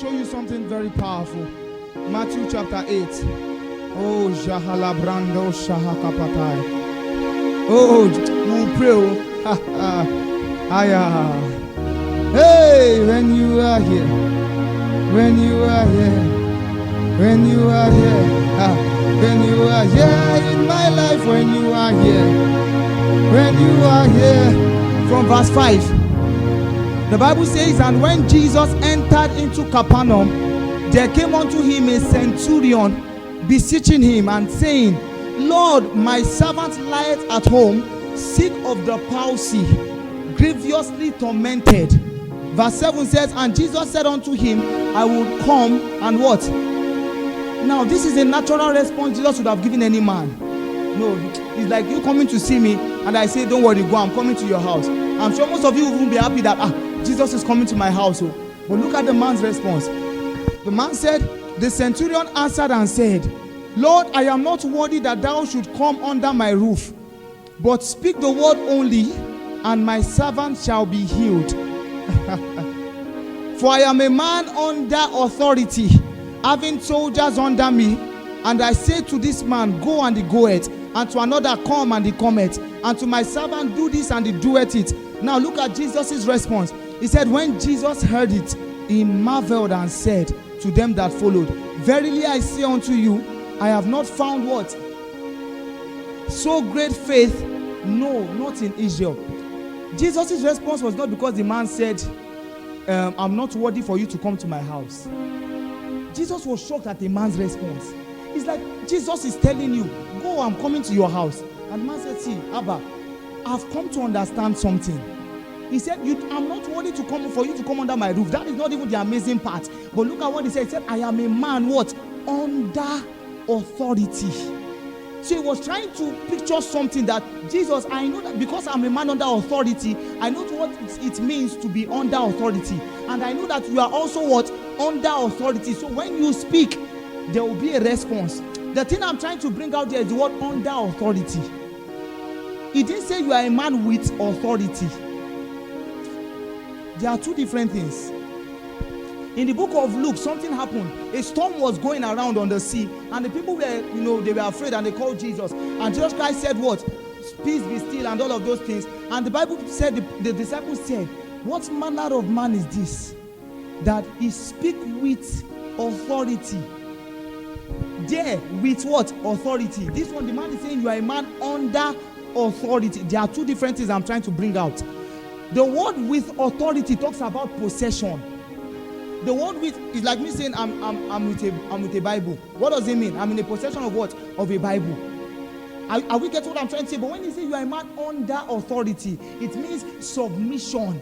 show you something very powerful. Matthew chapter 8. Oh, Jahalabrando Shahakapatai. Oh, we'll pray. Hey, when you are here, when you are here, when you are here, when you are here in my life, when you are here, when you are here. From verse 5. The Bible says, and when Jesus entered into Capernaum, there came unto him a centurion, beseeching him and saying, Lord, my servant lieth at home, sick of the palsy, grievously tormented. Verse 7 says, and Jesus said unto him, I will come and what? Now, this is a natural response Jesus would have given any man. No, it's like you coming to see me, and I say, don't worry, go, I'm coming to your house. I'm sure most of you will be happy that, Jesus is coming to my house. Oh. But look at the man's response. The man said, the centurion answered and said, Lord, I am not worthy that thou should come under my roof, but speak the word only, and my servant shall be healed. For I am a man under authority, having soldiers under me, and I say to this man, go, and he goeth, and to another, come, and he cometh, and to my servant, do this, and he doeth it. Now look at Jesus' response. He said, when Jesus heard it, he marveled and said to them that followed, verily I say unto you, I have not found what? So great faith, no, not in Israel. Jesus' response was not because the man said, I'm not worthy for you to come to my house. Jesus was shocked at the man's response. It's like Jesus is telling you, go, I'm coming to your house. And the man said, see, Abba, I've come to understand something. He said, I'm not worthy to come for you to come under my roof. That is not even the amazing part. But look at what he said. He said, I am a man, what? Under authority. So he was trying to picture something that, Jesus, I know that because I'm a man under authority, I know what it means to be under authority. And I know that you are also what? Under authority. So when you speak, there will be a response. The thing I'm trying to bring out there is the word under authority. He didn't say you are a man with authority. There are two different things. In the book of Luke, something happened. A storm was going around on the sea, and the people were, they were afraid, and they called Jesus. And Jesus Christ said what? Peace be still, and all of those things. And the Bible said, the disciples said, what manner of man is this, that he speak with authority? There, with what? Authority. This one, the man is saying you are a man under authority. There are two different things I'm trying to bring out. The word with authority talks about possession. The word with is like me saying I'm with a Bible. What does it mean? I'm in a possession of what? Of a Bible. Are we getting what I'm trying to say? But when you say you are a man under authority, it means submission.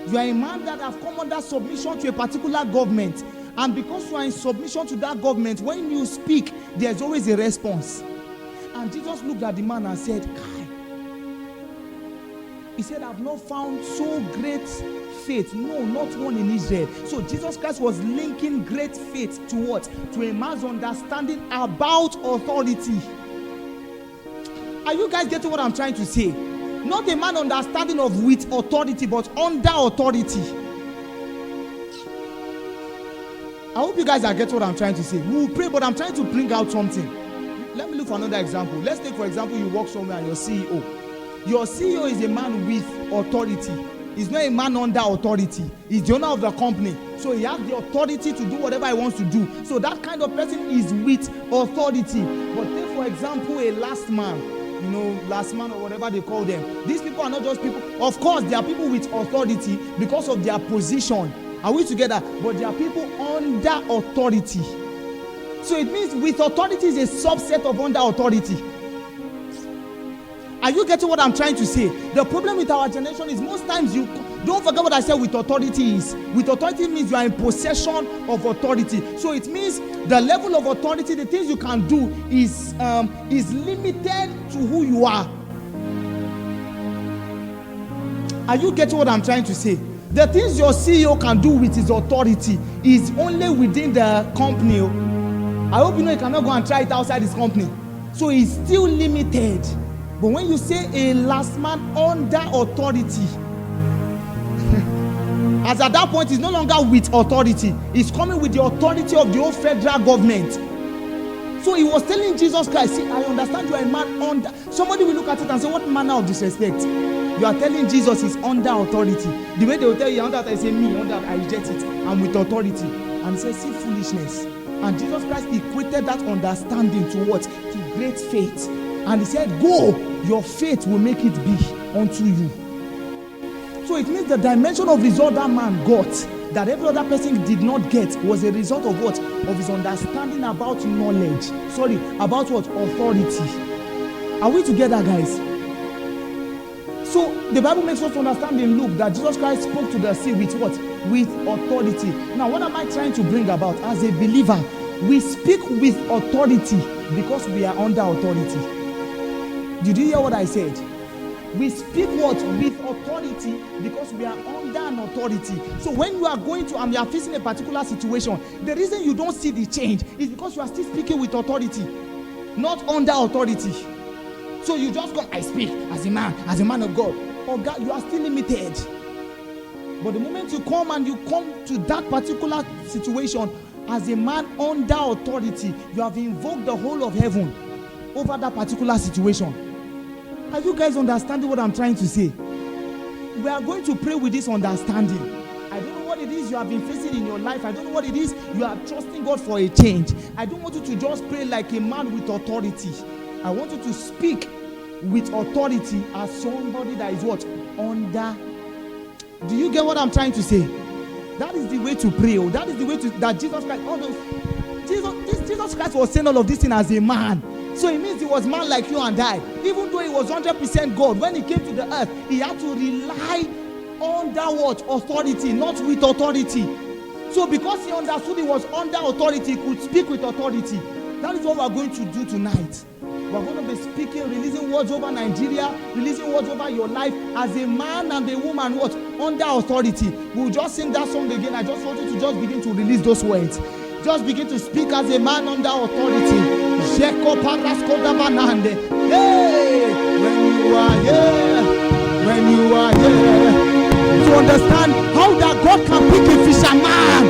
You are a man that have come under submission to a particular government. And because you are in submission to that government, when you speak, there's always a response. And Jesus looked at the man and said, Kai. He said, I've not found so great faith. No, not one in Israel. So Jesus Christ was linking great faith to what? To a man's understanding about authority. Are you guys getting what I'm trying to say? Not a man understanding of with authority, but under authority. I hope you guys are getting what I'm trying to say. We will pray, but I'm trying to bring out something. Let me look for another example. Let's take, for example, you work somewhere and your CEO. Your CEO is a man with authority. He's not a man under authority. He's the owner of the company. So he has the authority to do whatever he wants to do. So that kind of person is with authority. But take, for example, a last man. Last man or whatever they call them. These people are not just people. Of course, they are people with authority because of their position. Are we together? But they are people under authority. So it means with authority is a subset of under authority. Are you getting what I'm trying to say? The problem with our generation is most times you don't forget what I said with authority is. With authority means you are in possession of authority. So it means the level of authority, the things you can do is limited to who you are. Are you getting what I'm trying to say? The things your CEO can do with his authority is only within the company. I hope you know you cannot go and try it outside his company. So it's still limited. But when you say a last man under authority, As at that point, he's no longer with authority. He's coming with the authority of the whole federal government. So he was telling Jesus Christ, see, I understand you are a man under. Somebody will look at it and say, what manner of disrespect? You are telling Jesus he's under authority. The way they will tell you under authority, I say, me, under, I reject it. I'm with authority. And he says, see, foolishness. And Jesus Christ equated that understanding to what? To great faith. And he said, go, your faith will make it be unto you. So it means the dimension of result that man got, that every other person did not get, was a result of what? Of his understanding about knowledge. About what? Authority. Are we together, guys? So the Bible makes us understand in Luke that Jesus Christ spoke to the sea with what? With authority. Now, what am I trying to bring about? As a believer, we speak with authority because we are under authority. Did you hear what I said? We speak what? With authority because we are under an authority. So when you are going to and you are facing a particular situation, the reason you don't see the change is because you are still speaking with authority, not under authority. So you just go, I speak as a man of God. Oh God, you are still limited. But the moment you come to that particular situation as a man under authority, you have invoked the whole of heaven over that particular situation. Are you guys understanding what I'm trying to say? We are going to pray with this understanding. I don't know what it is you have been facing in your life. I don't know what it is you are trusting God for a change. I don't want you to just pray like a man with authority. I want you to speak with authority as somebody that is what? Under. Do you get what I'm trying to say? That is the way to pray. That is the way that Jesus Christ, Jesus Christ was saying all of this thing as a man. So it means he was man like you and I. Even though he was 100% God, when he came to the earth, he had to rely under what? Authority, not with authority. So because he understood he was under authority, he could speak with authority. That is what we are going to do tonight. We are going to be speaking, releasing words over Nigeria, releasing words over your life as a man and a woman, what? Under authority. We'll just sing that song again. I just want you to just begin to release those words. Just begin to speak as a man under authority. Hey, when you are here, to understand how that God can pick a fisherman,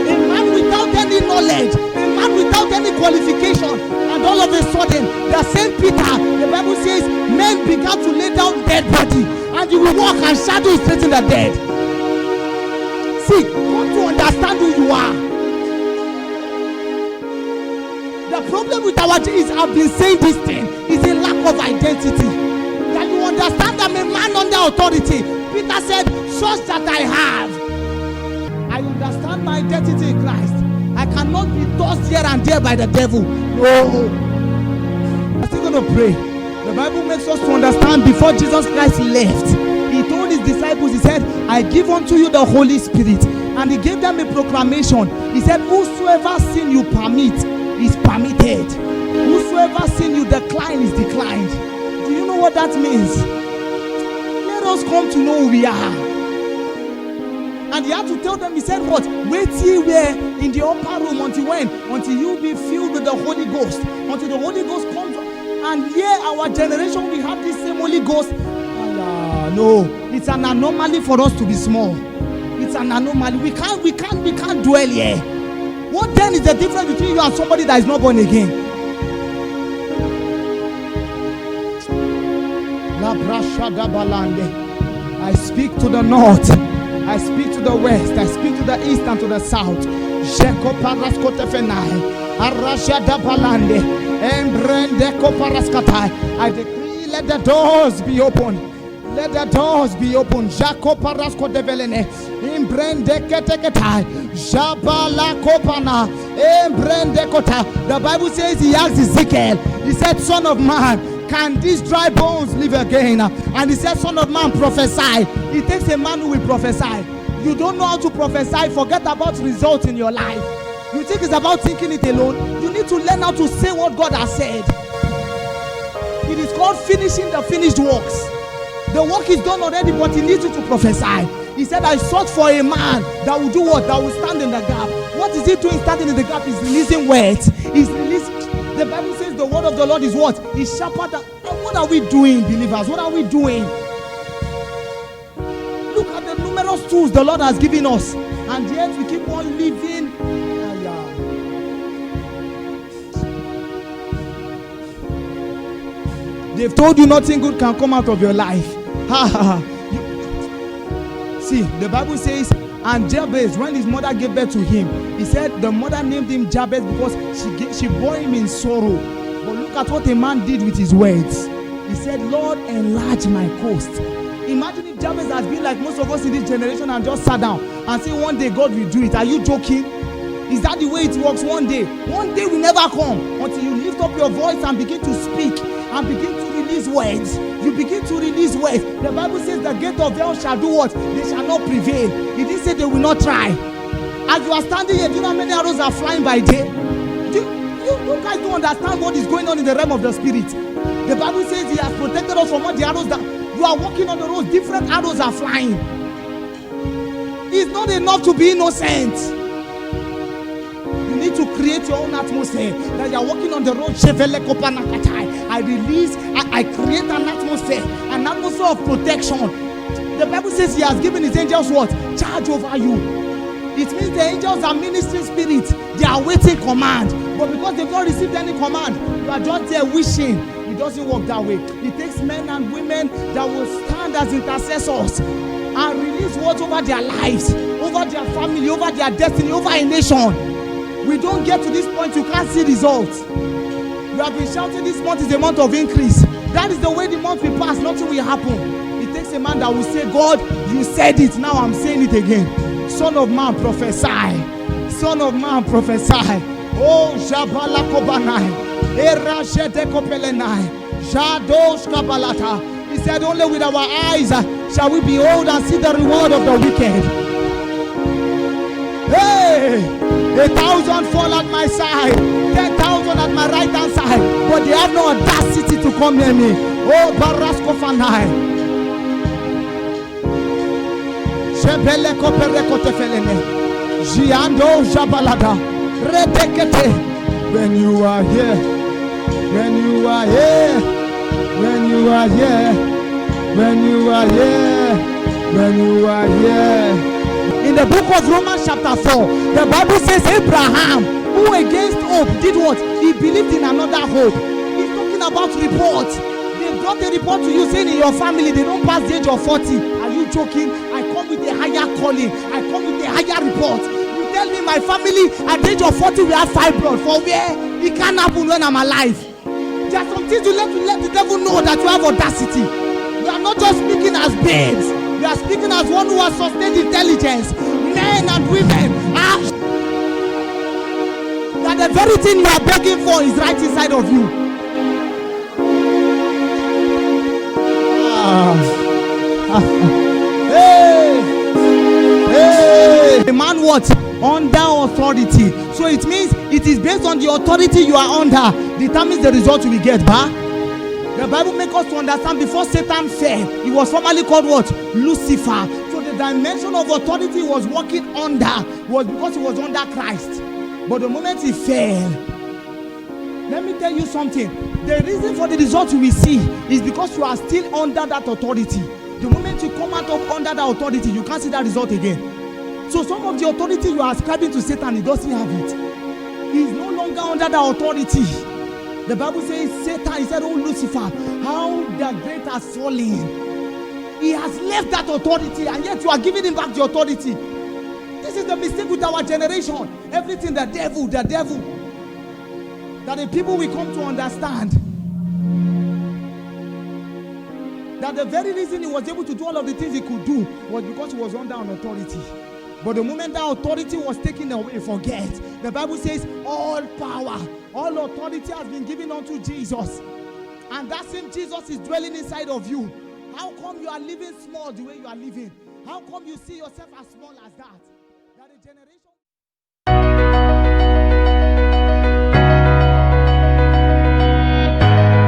a man without any knowledge, a man without any qualification, and all of a sudden, the same Peter, the Bible says, men began to lay down dead body, and you will walk and shadows straighten the dead. See, come to understand who you are. The problem with our is, I've been saying this thing, is a lack of identity. That you understand I'm a man under authority. Peter said, such that I have. I understand my identity in Christ. I cannot be tossed here and there by the devil. No. I'm still going to pray. The Bible makes us to understand before Jesus Christ left, he told his disciples, he said, I give unto you the Holy Spirit. And he gave them a proclamation. He said, whosoever sin you permit is permitted. Whosoever sin you decline is declined. Do you know what that means? Let us come to know who we are. And he had to tell them, he said what? Wait ye where in the upper room until when? Until you be filled with the Holy Ghost. Until the Holy Ghost comes. And here our generation, we have this same Holy Ghost. No, it's an anomaly for us to be small. It's an anomaly. We can't dwell here. What then is the difference between you and somebody that is not born again? I speak to the north, I speak to the west, I speak to the east and to the south. I decree, let the doors be open. Let the doors be open. Jacob Parasko Develene, Imbrende Keteketa, Jabala Kopana, Imbrende Kota. The Bible says he asked Ezekiel, he said, Son of man, can these dry bones live again? And he said, Son of man, prophesy. It takes a man who will prophesy. You don't know how to prophesy, forget about results in your life. You think it's about thinking it alone? You need to learn how to say what God has said. It is called finishing the finished works. The work is done already, but he needs you to prophesy. He said, I sought for a man that will do what? That will stand in the gap. What is he doing standing in the gap? He's releasing words. He's releasing. The Bible says the word of the Lord is what? Is sharper than. What are we doing, believers? What are we doing? Look at the numerous tools the Lord has given us, and yet we keep on living. They've told you nothing good can come out of your life. See, the Bible says, and Jabez, when his mother gave birth to him, he said the mother named him Jabez because she bore him in sorrow. But look at what a man did with his words. He said, Lord, enlarge my coast. Imagine if Jabez has been like most of us in this generation and just sat down and say, one day God will do it. Are you joking? Is that the way it works? One day will never come until you lift up your voice and begin to speak and begin to release words. You begin to release words. The Bible says the gate of hell shall do what? They shall not prevail. It didn't say they will not try. As you are standing here, do you know how many arrows are flying by day? You guys don't understand what is going on in the realm of the spirit. The Bible says he has protected us from all the arrows that you are walking on the road. Different arrows are flying. It's not enough to be innocent. You need to create your own atmosphere. That you are walking on the road. I create an atmosphere of protection. The Bible says he has given his angels what? Charge over you. It means the angels are ministering spirits. They are waiting command. But because they've not received any command, you are just there wishing. It doesn't work that way. It takes men and women that will stand as intercessors and release words over their lives, over their family, over their destiny, over a nation. We don't get to this point, you can't see results. You have been shouting this month is a month of increase. That is the way the month will pass, nothing will happen. It takes a man that will say, God, you said it, now I'm saying it again. Son of man, prophesy. Son of man, prophesy. Oh, Jabala Kobanai. Erashete Kopelenai. Jadosh Kabalata. He said, only with our eyes shall we behold and see the reward of the wicked. Hey! 1,000 fall at my side, 10,000 at my right hand side, but they have no audacity to come near me. Oh, Barasko Fanai. Shebele Kopereko Tefelene. Giando Jabalada. Rebekete. When you are here, when you are here, when you are here, when you are here, when you are here. In the book of Romans chapter 4, the Bible says Abraham, who against hope did what? He believed in another hope. He's talking about reports. They brought a report to you saying in your family they don't pass the age of 40. Are you joking? I come with a higher calling. I come with a higher report. You tell me my family at the age of 40 we have fibroid. For where? It can't happen when I'm alive. There are some things to let the devil know that you have audacity. You are not just speaking as babes. You are speaking as one who has sustained intelligence. Men and women are that the very thing you are begging for is right inside of you. Hey. A man what? Under authority. So it means it is based on the authority you are under determines the result you will get. The Bible makes us to understand before Satan fell, he was formerly called what? Lucifer. So the dimension of authority he was working under was because he was under Christ. But the moment he fell, let me tell you something. The reason for the result you will see is because you are still under that authority. The moment you come out of under that authority, you can't see that result again. So some of the authority you are ascribing to Satan, he doesn't have it. He is no longer under the authority. The Bible says Satan, he said, oh Lucifer, how the great has fallen. He has left that authority and yet you are giving him back the authority. This is the mistake with our generation. Everything the devil. That the people will come to understand that the very reason he was able to do all of the things he could do was because he was under an authority. But the moment that authority was taken away, forget. The Bible says all power, all authority has been given unto Jesus. And that same Jesus is dwelling inside of you. How come you are living small the way you are living? How come you see yourself as small as that? That a generation